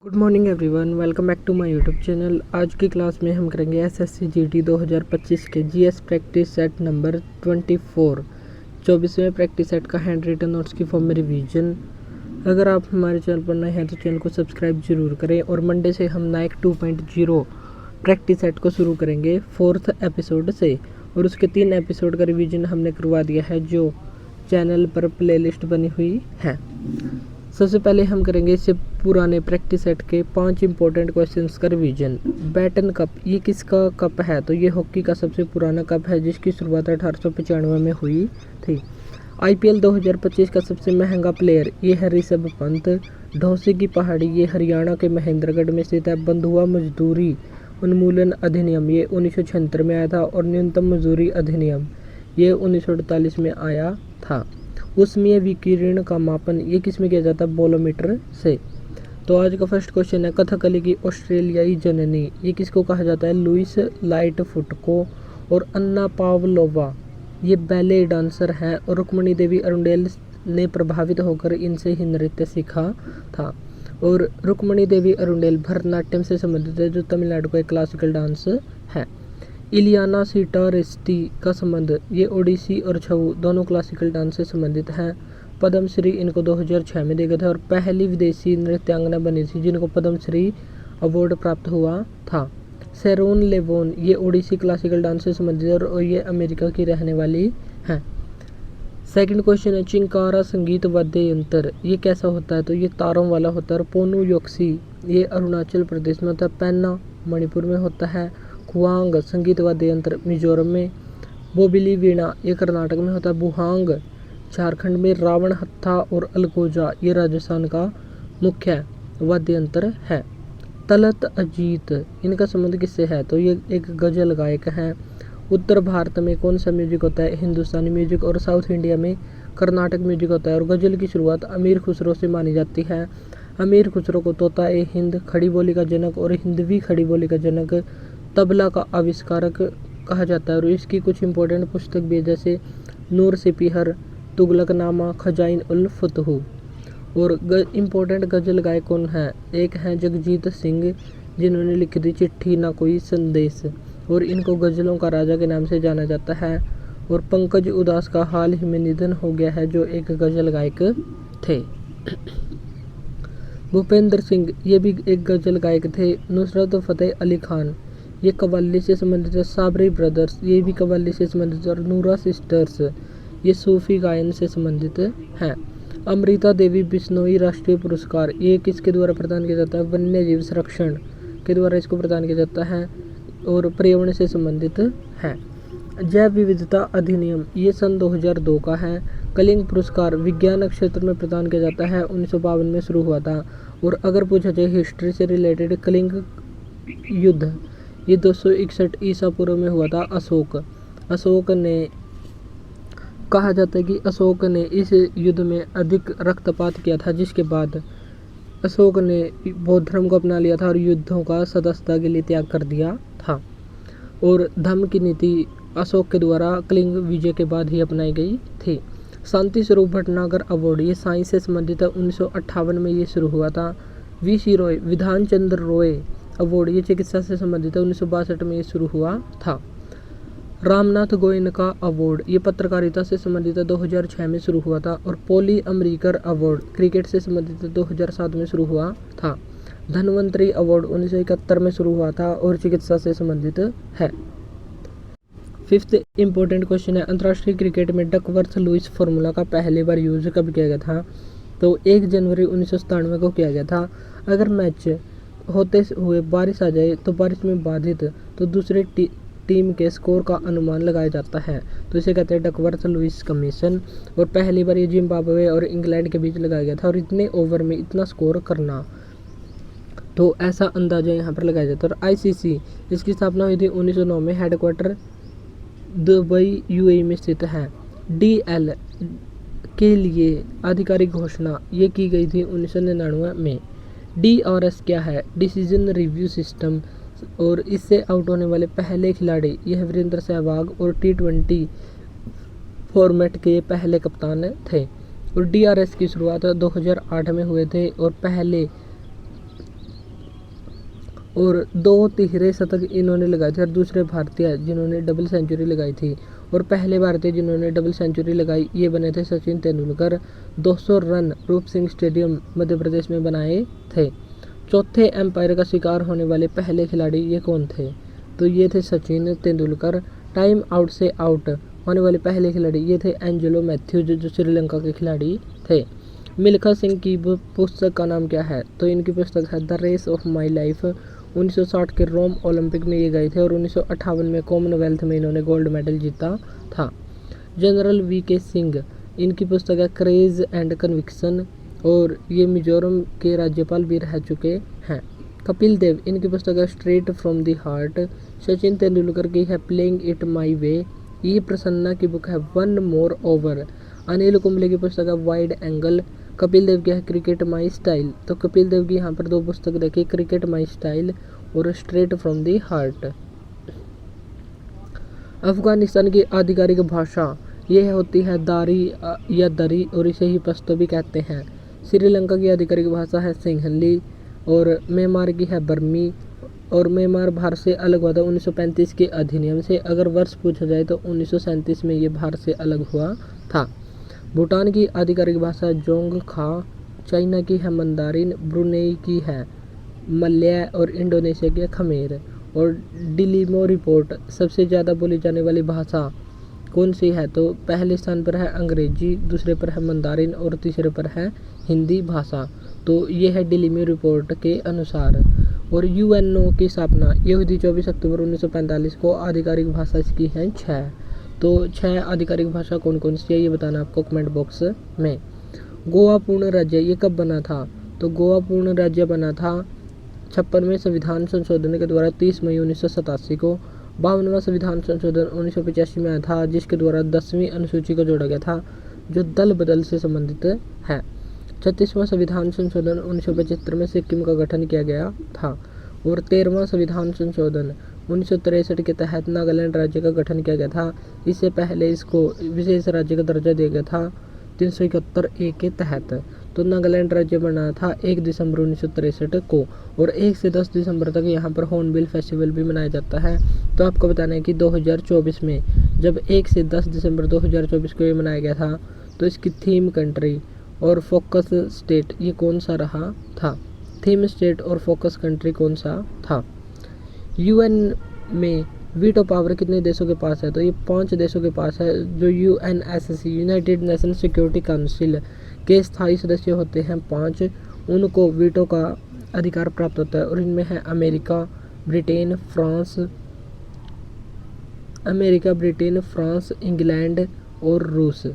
Good morning everyone, welcome back to my YouTube channel. आज की class में हम करेंगे एसएससी जीडी 2025 के जीएस प्रैक्टिस सेट नंबर 24 24वें प्रैक्टिस सेट का हैंड रिटन नोट्स की फॉर्म में रिवीजन। अगर आप हमारे चैनल पर नए हैं तो चैनल को सब्सक्राइब जरूर करें। और मंडे से हम नाइक 2.0 प्रैक्टिस सेट को शुरू करेंगे 4th एपिसोड से, और उसके 3 एपिसोड का रिविज़न हमने करवा दिया है जो चैनल पर प्लेलिस्ट बनी हुई है। सबसे पहले हम करेंगे इससे पुराने प्रैक्टिस सेट के 5 इंपॉर्टेंट क्वेश्चंस का रिवीजन। बैटन कप, ये किसका कप है? तो ये हॉकी का सबसे पुराना कप है जिसकी शुरुआत 1895 में हुई थी। आईपीएल 2025 का सबसे महंगा प्लेयर, ये है ऋषभ पंत। ढौसी की पहाड़ी, ये हरियाणा के महेंद्रगढ़ में स्थित है। बंधुआ मजदूरी उन्मूलन अधिनियम, ये 1976 में आया था। और न्यूनतम मजदूरी अधिनियम, ये 1948 में आया था। उष्मीय विकिरण का मापन, ये किस में किया जाता है? बोलोमीटर से। तो आज का फर्स्ट क्वेश्चन है, कथकली की ऑस्ट्रेलियाई जननी, ये किसको कहा जाता है? लुइस लाइटफुट को। और अन्ना पावलोवा, ये बैले डांसर हैं। और रुक्मणी देवी अरुंडेल ने प्रभावित होकर इनसे ही नृत्य सीखा था। और रुक्मणी देवी अरुंडेल भरतनाट्यम से संबंधित है जो तमिलनाडु का एक क्लासिकल डांस है। इलियाना सीटारेस्टी का संबंध, ये ओडिसी और छऊ दोनों क्लासिकल डांस से संबंधित हैं। पद्मश्री इनको 2006 में दिया गया था। और पहली विदेशी नृत्यांगना बनी थी जिनको पद्मश्री अवार्ड प्राप्त हुआ था। सेरोन लेवोन, ये ओडिसी क्लासिकल डांस से संबंधित है और ये अमेरिका की रहने वाली हैं। सेकंड क्वेश्चन है, चिंकारा संगीत वाद्य यंत्र, ये कैसा होता है? तो ये तारों वाला होता है। और पोनु योक्सी, ये अरुणाचल प्रदेश में होता है। पैना मणिपुर में होता है। खुआंग संगीत वाद्य यंत्र मिजोरम में। बोबिली वीणा, ये कर्नाटक में होता है। बुहांग झारखंड में। रावण हत्था और अलगोजा, ये राजस्थान का मुख्य वाद्य यंत्र है। तलत अजीत, इनका संबंध किससे है? तो ये एक गजल गायक हैं। उत्तर भारत में कौन सा म्यूजिक होता है? हिंदुस्तानी म्यूजिक। और साउथ इंडिया में कर्नाटक म्यूजिक होता है। और गजल की शुरुआत अमीर खुसरो से मानी जाती है। अमीर खुसरो को तोता ए हिंद, खड़ी बोली का जनक और हिंदवी खड़ी बोली का जनक, तबला का आविष्कारक कहा जाता है। और इसकी कुछ इंपॉर्टेंट पुस्तक भी है जैसे नूर सिपिहर, तुगलकनामा, खजाइन उल फतहू। और इम्पोर्टेंट गज़ल गायक कौन है? एक हैं जगजीत सिंह जिन्होंने लिखी थी चिट्ठी ना कोई संदेश, और इनको गज़लों का राजा के नाम से जाना जाता है। और पंकज उदास का हाल ही में निधन हो गया है जो एक गज़ल गायक थे। भूपेंद्र सिंह, ये भी एक गज़ल गायक थे। नुसरत फ़तेह अली खान, ये कव्वाली से संबंधित है। साबरी ब्रदर्स, ये भी कव्वाली से संबंधित है। और नूरा सिस्टर्स, ये सूफी गायन से संबंधित हैं। अमृता देवी बिश्नोई राष्ट्रीय पुरस्कार, ये किसके द्वारा प्रदान किया जाता है? वन्य जीव संरक्षण के द्वारा इसको प्रदान किया जाता है और पर्यावरण से संबंधित है। जैव विविधता अधिनियम, ये सन 2002 का है। कलिंग पुरस्कार विज्ञान क्षेत्र में प्रदान किया जाता है, 1952 में शुरू हुआ था। और अगर पूछा जाए हिस्ट्री से रिलेटेड, कलिंग युद्ध ये 261 ईसा पूर्व में हुआ था। अशोक ने, कहा जाता है कि अशोक ने इस युद्ध में अधिक रक्तपात किया था, जिसके बाद अशोक ने बौद्ध धर्म को अपना लिया था और युद्धों का सदस्यता के लिए त्याग कर दिया था। और धम्म की नीति अशोक के द्वारा कलिंग विजय के बाद ही अपनाई गई थी। शांति स्वरूप भटनागर अवार्ड, ये साइंस से संबंधित है, 1958 में ये शुरू हुआ था। वीसी रॉय विधान चंद्र रॉय अवार्ड, ये चिकित्सा से संबंधित है, 1962 में ये शुरू हुआ था। रामनाथ गोयनका अवार्ड, ये पत्रकारिता से संबंधित है, 2006 में शुरू हुआ था। और पॉली अमरीकर अवार्ड क्रिकेट से संबंधित है, 2007 में शुरू हुआ था। धन्वंतरी अवार्ड 1971 में शुरू हुआ था और चिकित्सा से संबंधित है। फिफ्थ इंपॉर्टेंट क्वेश्चन है, अंतर्राष्ट्रीय क्रिकेट में डकवर्थ लुईस फार्मूला का पहली बार यूज कब किया गया था? तो 1 जनवरी 1997 को किया गया था। अगर मैच होते हुए बारिश आ जाए तो बारिश में बाधित तो दूसरे टीम के स्कोर का अनुमान लगाया जाता है, तो इसे कहते हैं डकवर्थ लुईस कमीशन। और पहली बार ये जिम्बाब्वे और इंग्लैंड के बीच लगाया गया था। और इतने ओवर में इतना स्कोर करना, तो ऐसा अंदाजा यहाँ पर लगाया जाता है। और आईसीसी, इसकी स्थापना हुई थी 1909 में। हेडक्वार्टर दुबई यूएई में स्थित है। डीएल के लिए आधिकारिक घोषणा ये की गई थी 1999 में। डीआरएस क्या है? Decision review system. और इससे आउट होने वाले पहले खिलाड़ी ये है वीरेंद्र सहवाग, और T20 फॉर्मेट के पहले कप्तान थे। और डीआरएस की शुरुआत 2008 में हुए थे और पहले और 2 तिहरे शतक इन्होंने लगाए थे और दूसरे भारतीय जिन्होंने डबल सेंचुरी लगाई थी। और पहले भारतीय जिन्होंने डबल सेंचुरी लगाई ये बने थे सचिन तेंदुलकर। 200 रन रूप सिंह स्टेडियम मध्य प्रदेश में बनाए थे। चौथे एम्पायर का शिकार होने वाले पहले खिलाड़ी ये कौन थे? तो ये थे सचिन तेंदुलकर। टाइम आउट से आउट होने वाले पहले खिलाड़ी ये थे एंजेलो मैथ्यूज जो श्रीलंका के खिलाड़ी थे। मिल्खा सिंह की पुस्तक का नाम क्या है? तो इनकी पुस्तक है the race of my life. 1960 के रोम ओलंपिक में ये गए थे और 1958 में कॉमनवेल्थ में इन्होंने गोल्ड मेडल जीता था। General VK. सिंह इनकी पुस्तक है क्रेज एंड कन्विक्शन और ये मिजोरम के राज्यपाल भी रह चुके हैं। कपिल देव इनकी पुस्तक है straight from the heart. Sachin Tendulkar की है प्लेइंग इट माई वे। ई प्रसन्ना की बुक है one more over. Anil Kumble की पुस्तक है वाइड एंगल। कपिल देव की है क्रिकेट माई स्टाइल। तो कपिल देव की यहाँ पर 2 पुस्तक देखिए, क्रिकेट माई स्टाइल और straight from the heart. Afghanistan की आधिकारिक भाषा यह होती है दारी या दरी और इसे ही पश्तो भी कहते हैं। श्रीलंका की आधिकारिक भाषा है सिंहली और म्यांमार की है बर्मी। और म्यांमार भारत से अलग हुआ था 1935 के अधिनियम से। अगर वर्ष पूछा जाए तो 1937 में ये भारत से अलग हुआ था। भूटान की आधिकारिक भाषा जोंग खा। चाइना की है मंदारिन। ब्रुनेई की है मलय और इंडोनेशिया की है खमेर। और डिलीमो रिपोर्ट सबसे ज़्यादा बोली जाने वाली भाषा कौन सी है? तो पहले स्थान पर है अंग्रेजी, दूसरे पर है मंदारिन और तीसरे पर है हिंदी भाषा। तो ये है डिलीमो रिपोर्ट के अनुसार। और यूएनओ की स्थापना ये हुई थी 24 अक्टूबर 1945 को। आधिकारिक भाषा इसकी है 6। तो 6 आधिकारिक भाषा कौन कौन सी है ये बताना आपको कमेंट बॉक्स में। गोवा पूर्ण राज्य ये कब बना था? तो गोवा पूर्ण राज्य बना था 56वें संविधान संशोधन के द्वारा 30 मई 1987 को। 52वां संविधान संशोधन 1985 में आया था जिसके द्वारा 10वीं अनुसूची को जोड़ा गया था जो दल बदल से संबंधित है। 36वां संविधान संशोधन 1975 में सिक्किम का गठन किया गया था। और 13वां संविधान संशोधन 1963 के तहत नागालैंड राज्य का गठन किया गया था। इससे पहले इसको विशेष राज्य का दर्जा दिया गया था 371A के तहत। तो नागालैंड राज्य बना था 1 दिसंबर 1963 को। और 1 से 10 दिसंबर तक यहाँ पर हॉर्नबिल फेस्टिवल भी मनाया जाता है। तो आपको बताना है कि 2024 में जब 1 से 10 दिसंबर 2024 को ये मनाया गया था तो इसकी थीम कंट्री और फोकस स्टेट ये कौन सा रहा था? थीम स्टेट और फोकस कंट्री कौन सा था? यूएन में वीटो पावर कितने देशों के पास है? तो ये 5 देशों के पास है। जो UNSC United nation security council के स्थायी सदस्य होते हैं 5, उनको वीटो का अधिकार प्राप्त होता है। और इनमें है अमेरिका, ब्रिटेन, फ्रांस, इंग्लैंड और रूस।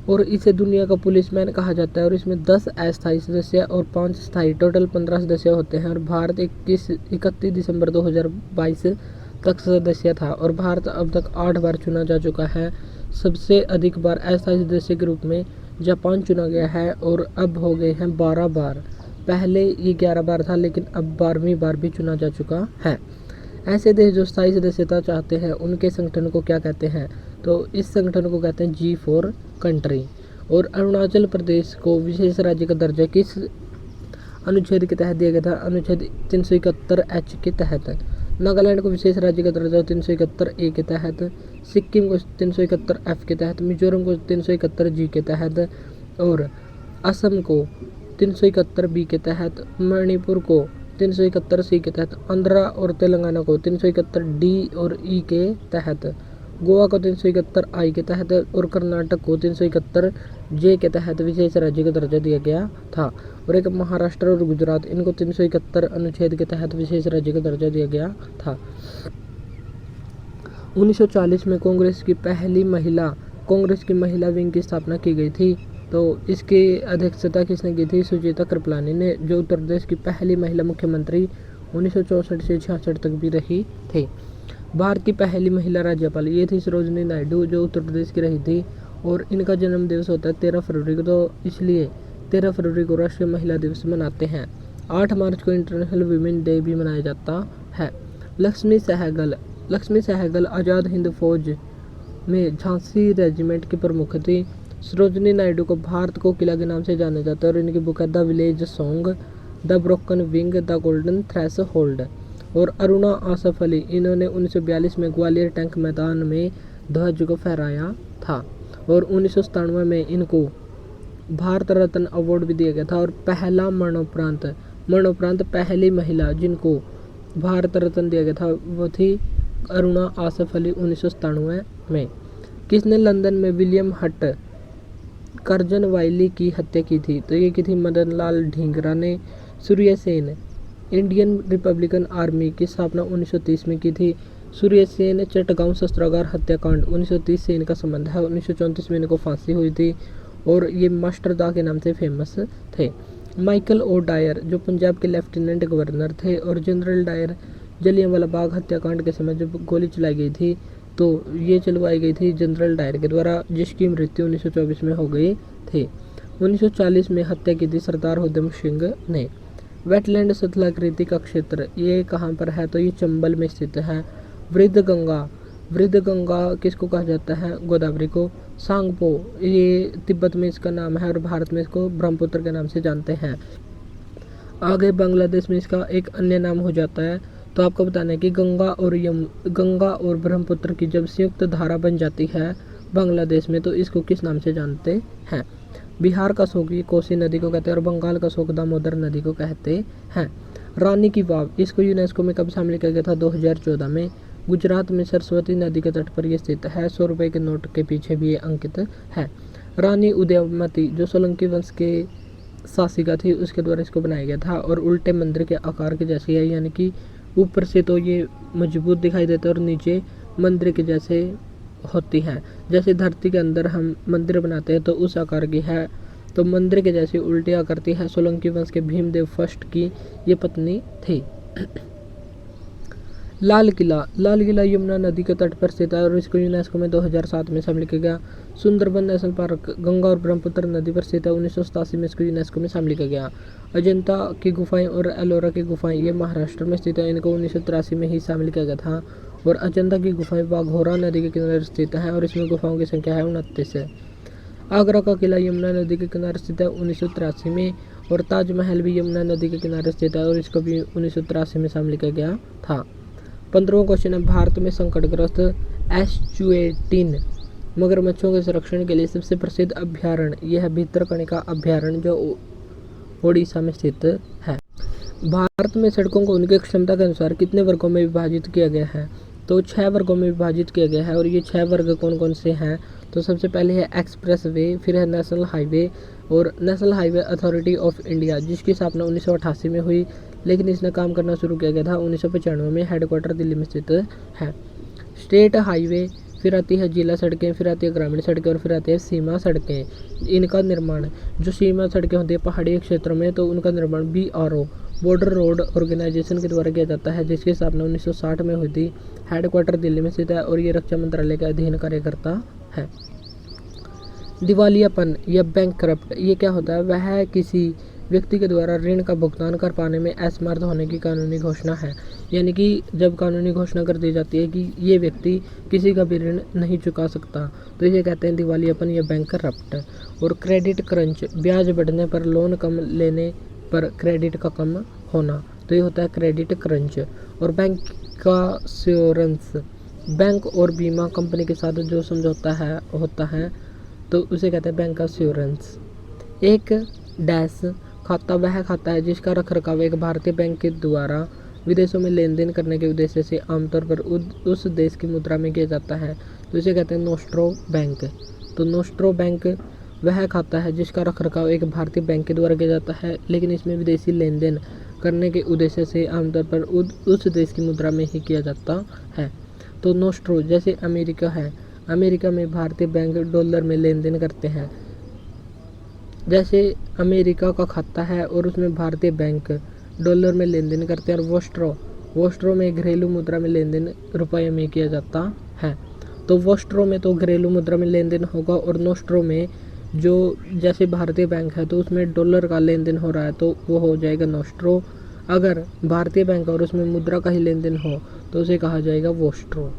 और इसे दुनिया का पुलिसमैन कहा जाता है। और इसमें 10 अस्थायी सदस्य और 5 स्थायी, टोटल 15 सदस्य होते हैं। और भारत 31 दिसंबर 2022 तक सदस्य था। और भारत अब तक 8 बार चुना जा चुका है। सबसे अधिक बार अस्थायी सदस्य के रूप में जापान चुना गया है और अब हो गए हैं 12 बार। पहले ये 11 बार था लेकिन अब 12वीं बार भी चुना जा चुका है। ऐसे देश जो स्थायी सदस्यता चाहते हैं उनके संगठन को क्या कहते हैं? तो इस संगठन को कहते हैं G4 कंट्री। और अरुणाचल प्रदेश को विशेष राज्य का दर्जा किस अनुच्छेद के तहत दिया गया था? अनुच्छेद 371H के तहत। नागालैंड को विशेष राज्य का दर्जा 371A के तहत। सिक्किम को 371F के तहत। मिजोरम को 371G के तहत। और असम को 371B के तहत। मणिपुर को 371C के तहत। आंध्रा और तेलंगाना को 371D और E के तहत। गोवा को 371I के तहत और कर्नाटक को 371J के तहत विशेष राज्य का दर्जा दिया गया था। और एक महाराष्ट्र और गुजरात इनको 371 अनुच्छेद के तहत विशेष राज्य का दर्जा दिया गया था। 1940 में कांग्रेस की महिला विंग की स्थापना की गई थी। तो इसकी अध्यक्षता किसने की थी? सुचेता कृपलानी ने, जो उत्तर प्रदेश की पहली महिला मुख्यमंत्री 1964 से 66 तक भी रही थी। भारत की पहली महिला राज्यपाल ये थी सरोजिनी नायडू, जो उत्तर प्रदेश की रही थी। और इनका जन्म दिवस होता है 13 फरवरी को, तो इसलिए 13 फरवरी को राष्ट्रीय महिला दिवस मनाते हैं। 8 मार्च को इंटरनेशनल वीमेन डे भी मनाया जाता है। लक्ष्मी सहगल आज़ाद हिंद फौज में झांसी रेजिमेंट की प्रमुख थी। सरोजिनी नायडू को भारत कोकिला के नाम से जाना जाता है और इनकी बुक है the village song, the broken wing, the golden threshold. और अरुणा आसफ अली, इन्होंने 1942 में ग्वालियर टैंक मैदान में ध्वज को फहराया था और 1997 में इनको भारत रत्न अवार्ड भी दिया गया था। और पहला मरणोपरांत पहली महिला जिनको भारत रत्न दिया गया था वो थी अरुणा आसफ अली 1997 में। किसने लंदन में विलियम हट कर्जनवाइली की हत्या की थी? तो ये की थी मदन लाल ढींगरा ने। Surya Sen, Indian Republican army की स्थापना 1930 में की थी। सूर्य सेन चटगांव शस्त्रागार हत्याकांड 1930 से इनका संबंध है। 1934 में इनको फांसी हुई थी और ये मास्टर दा के नाम से फेमस थे। माइकल ओ डायर जो पंजाब के लेफ्टिनेंट गवर्नर थे और जनरल डायर जलियांवाला बाग हत्याकांड के समय जब गोली चलाई गई थी तो ये चलवाई गई थी जनरल डायर के द्वारा, जिसकी मृत्यु 1924 में हो गई थी। 1940 में हत्या की थी सरदार उधम सिंह ने। वेटलैंड स्थलाकृति का क्षेत्र ये कहाँ पर है? तो ये चंबल में स्थित है। वृद्ध गंगा किसको कहा जाता है? गोदावरी को। सांगपो ये तिब्बत में इसका नाम है और भारत में इसको ब्रह्मपुत्र के नाम से जानते हैं। आगे बांग्लादेश में इसका एक अन्य नाम हो जाता है। तो आपको बताना है कि गंगा और ब्रह्मपुत्र की जब संयुक्त धारा बन जाती है बांग्लादेश में तो इसको किस नाम से जानते हैं? बिहार का शोक ये कोसी नदी को कहते हैं और बंगाल का शोक दामोदर नदी को कहते हैं। रानी की वाव इसको यूनेस्को में कब शामिल किया गया था? 2014 में। गुजरात में सरस्वती नदी के तट पर यह स्थित है। 100 रुपये के नोट के पीछे भी ये अंकित है। रानी उदयमती जो सोलंकी वंश के शासिका थी उसके द्वारा इसको बनाया गया था और उल्टे मंदिर के आकार के जैसी है, यानी कि ऊपर से तो ये मजबूत दिखाई देता है और नीचे मंदिर के जैसे होती है। जैसे धरती के अंदर हम मंदिर बनाते हैं तो उस आकार की है, तो मंदिर के जैसी उल्टी आकृति है। सोलंकी वंश के भीमदेव फर्स्ट की ये पत्नी थी। लाल किला यमुना नदी के तट पर स्थित है और इसको यूनेस्को में 2007 में शामिल किया गया। सुंदरबन नेशनल पार्क गंगा और ब्रह्मपुत्र नदी पर स्थित है। 1987 में इसको यूनेस्को में शामिल किया गया। अजंता की गुफाएं और एलोरा की गुफाएं ये महाराष्ट्र में स्थित है। इनको 1983 में ही शामिल किया गया था और अजंता की गुफाएं वाघोरा नदी के किनारे स्थित है और इसमें गुफाओं की संख्या है 29 है। आगरा का किला यमुना नदी के किनारे स्थित है 1983 में और ताजमहल भी यमुना नदी के किनारे स्थित है और इसको भी 1983 में शामिल किया गया था। 15वां क्वेश्चन है भारत में संकटग्रस्त एस्चुएटिन मगरमच्छों के संरक्षण के लिए सबसे प्रसिद्ध अभ्यारण्य यह है भितरकनिका अभ्यारण्य जो ओडिशा में स्थित है। भारत में सड़कों को उनकी क्षमता के अनुसार कितने वर्गों में विभाजित किया गया है? तो 6 वर्गों में विभाजित किया गया है और ये 6 वर्ग कौन कौन से हैं? तो सबसे पहले है एक्सप्रेस वे, फिर है नेशनल हाईवे और national highway authority of India जिसकी स्थापना 1988 में हुई, लेकिन इसने काम करना शुरू किया गया था 1995 में। हेडक्वार्टर दिल्ली में स्थित है। स्टेट हाईवे, फिर आती है जिला सड़कें, फिर आती है ग्रामीण सड़कें और फिर आती है सीमा सड़कें। इनका निर्माण जो सीमा सड़कें होती है पहाड़ी क्षेत्रों में तो उनका निर्माण BRO बॉर्डर रोड ऑर्गेनाइजेशन के द्वारा किया जाता है जिसकी स्थापना 1960 में हुई थी। हेडक्वार्टर दिल्ली में स्थित है और ये रक्षा मंत्रालय के अधीन कार्य करता है। दिवालियापन या बैंकक्रप्ट ये क्या होता है? वह किसी व्यक्ति के द्वारा ऋण का भुगतान कर पाने में असमर्थ होने की कानूनी घोषणा है, यानी कि जब कानूनी घोषणा कर दी जाती है कि ये व्यक्ति किसी का भी ऋण नहीं चुका सकता तो इसे कहते हैं दिवालियापन या बैंकक्रप्ट। और क्रेडिट क्रंच ब्याज बढ़ने पर लोन कम लेने पर क्रेडिट का कम होना तो ये होता है क्रेडिट क्रंच। और बैंक का श्योरेंस बैंक और बीमा कंपनी के साथ जो समझौता है होता है तो उसे कहते हैं बैंक का श्योरेंस। एक डैश खाता वह खाता है जिसका रखरखाव एक भारतीय बैंक के द्वारा विदेशों में लेन देन करने के उद्देश्य से आमतौर पर उस देश की मुद्रा में किया जाता है तो इसे कहते हैं नोस्ट्रो बैंक। तो नोस्ट्रो बैंक वह खाता है जिसका रखरखाव एक भारतीय बैंक के द्वारा किया जाता है लेकिन इसमें विदेशी लेन देन करने के उद्देश्य से आमतौर पर उस देश की मुद्रा में ही किया जाता है। तो नोस्ट्रो जैसे अमेरिका है, अमेरिका में भारतीय बैंक डॉलर में लेन देन करते हैं। जैसे अमेरिका का खाता है और उसमें भारतीय बैंक डॉलर में लेन देन करते हैं। और वोस्ट्रो में घरेलू मुद्रा में लेन देन रुपये में किया जाता है। तो वोस्ट्रो में तो घरेलू मुद्रा में लेन देन होगा और नोस्ट्रो में जो जैसे भारतीय बैंक है तो उसमें डॉलर का लेन देन हो रहा है तो वो हो जाएगा नोस्ट्रो। अगर भारतीय बैंक और उसमें मुद्रा का ही लेन देन हो तो उसे कहा जाएगा वोस्ट्रो।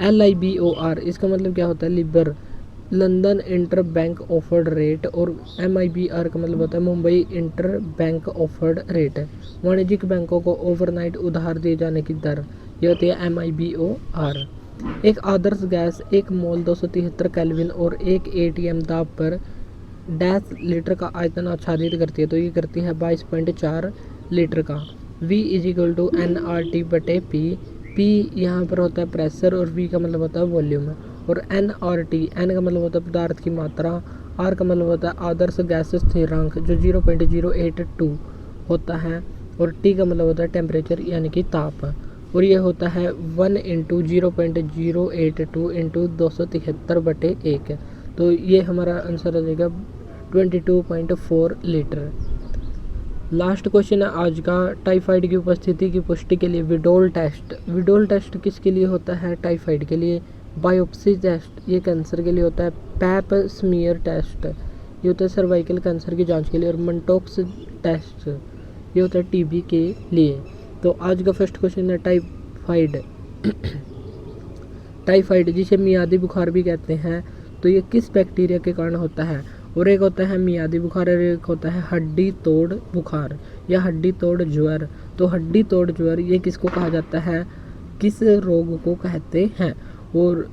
LIBOR इसका मतलब क्या होता है? Libre. London inter bank offered rate, और MIBR का मतलब होता है Mumbai inter bank offered rate. वाणिज्यिक बैंकों को ओवरनाइट उधार दिए जाने की दर, ये होती है MIBOR। एक आदर्श गैस एक मोल 273 केल्विन और 1 ATM दाब पर डैश लीटर का आयतन आच्छादित करती है, तो ये करती है 22.4 लीटर का। V = NRT बटे P यहाँ पर होता है प्रेशर और V का मतलब होता है वॉल्यूम। और NRT, N का मतलब होता है पदार्थ की मात्रा, R का मतलब होता है आदर्श गैस स्थिरांक जो 0.082 होता है, और T का मतलब होता है टेम्परेचर यानी कि ताप, और ये होता है 1 × 0.082 × 273 बटे 1। तो ये हमारा आंसर आ जाएगा 22.4 लीटर। लास्ट क्वेश्चन है आज का, टाइफाइड की उपस्थिति की पुष्टि के लिए विडोल टेस्ट। विडोल टेस्ट किसके लिए होता है? टाइफाइड के लिए। बायोप्सी टेस्ट ये कैंसर के लिए होता है। पैप स्मीयर टेस्ट ये होता है सर्वाइकल कैंसर की जांच के लिए। और मंटोक्स टेस्ट ये होता है TB के लिए। तो आज का फर्स्ट क्वेश्चन है टाइफाइड। टाइफाइड जिसे मियादी बुखार भी कहते हैं, तो ये किस बैक्टीरिया के कारण होता है? और एक होता है मियादी बुखार और एक होता है हड्डी तोड़ बुखार या हड्डी तोड़ ज्वर। तो हड्डी तोड़ ज्वर ये किसको कहा जाता है, किस रोग को कहते हैं? और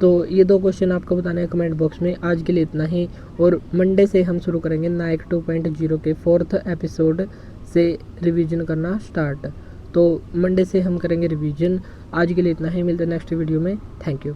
तो ये 2 क्वेश्चन आपको बताने हैं कमेंट बॉक्स में। आज के लिए इतना ही, और मंडे से हम शुरू करेंगे नाइक 2.0 के 4th एपिसोड से रिवीजन करना स्टार्ट। तो मंडे से हम करेंगे रिवीजन। आज के लिए इतना ही, मिलते हैं नेक्स्ट वीडियो में। Thank you.